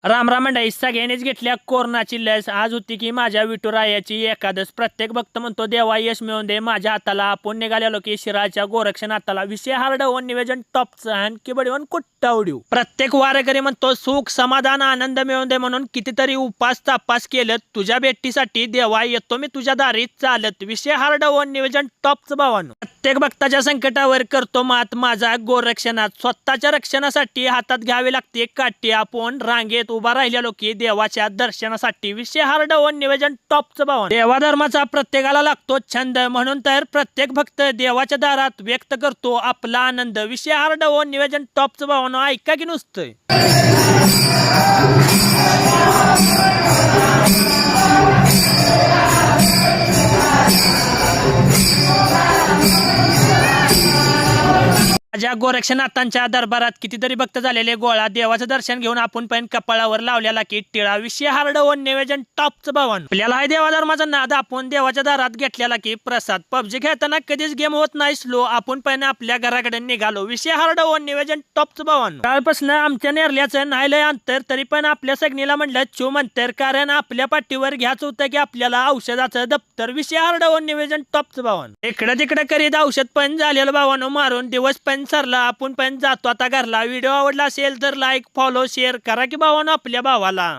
राम राम मंडळी, सगळ्यांनीच घेतल्या कोरोनाची लस. आज होती की माझ्या विठुरायाची एकादश. प्रत्येक भक्त म्हणतो देवा यश मिळवून दे माझ्या हाताला. आपण निघालेलो की शिराच्या गोरक्षनाथाला. विषय हार्ड वन निवेदन टॉपचं आणि की बडीवन कुट्टा उडीव. प्रत्येक वारेकरी म्हणतो सुख समाधान आनंद मिळवून दे म्हणून कितीतरी उपास तापास केलं. तुझ्या भेटीसाठी देवा येतो मी तुझ्या दारी चालत. विषय हार्ड वन निवेदन टॉपचं भावानो. प्रत्येक भक्ताच्या संकटावर करतो मात माझा गोरक्षनाथ. स्वतःच्या रक्षणासाठी हातात घ्यावी लागते काठी. आपण रांगेत उभा राहिलेलो की देवाच्या दर्शनासाठी. विषय हार्ड वन निवेदन टॉपचं भावन. देवा धर्माचा प्रत्येकाला लागतो छंद, म्हणून तर प्रत्येक भक्त देवाच्या दारात व्यक्त करतो आपला आनंद. विषय हार्ड वन निवेदन टॉपचं भावन. ऐका की नुसतं. माझ्या गोरक्षनाथांच्या दरबारात कितीतरी भक्त झालेले गोळा. देवाचं दर्शन घेऊन आपण पण कपाळावर लावलेला की टिळा. विषय हार्ड वन निवेदन टॉपचं भावन. आपल्याला आहे देवा धर्माचा नाद. आपण देवाच्या दारात घेतलेला की प्रसाद. पबजी खेळताना कधीच गेम होत नाही स्लो. आपण पण आपल्या घराकडे निघालो. विषय हार्ड वन निवेदन टॉपचं भावन. कालपासून आमच्या नेरल्याचं नाही लय अंतर, तरी पण आपल्या सगळीला म्हणलं चुम अंतर, कारण आपल्या पाठीवर घ्यायचं होतं की आपल्याला औषधाचं दप्तर. विषय हार्ड वन निवेदन टॉपचं भावन. इकडे तिकडे करीत औषध पण झालेलं भावानो मारून. दिवस पण सरला. आपण पण जातो आता घरला. व्हिडिओ आवडला असेल तर लाईक फॉलो शेअर करा की भावानो आपल्या भावाला.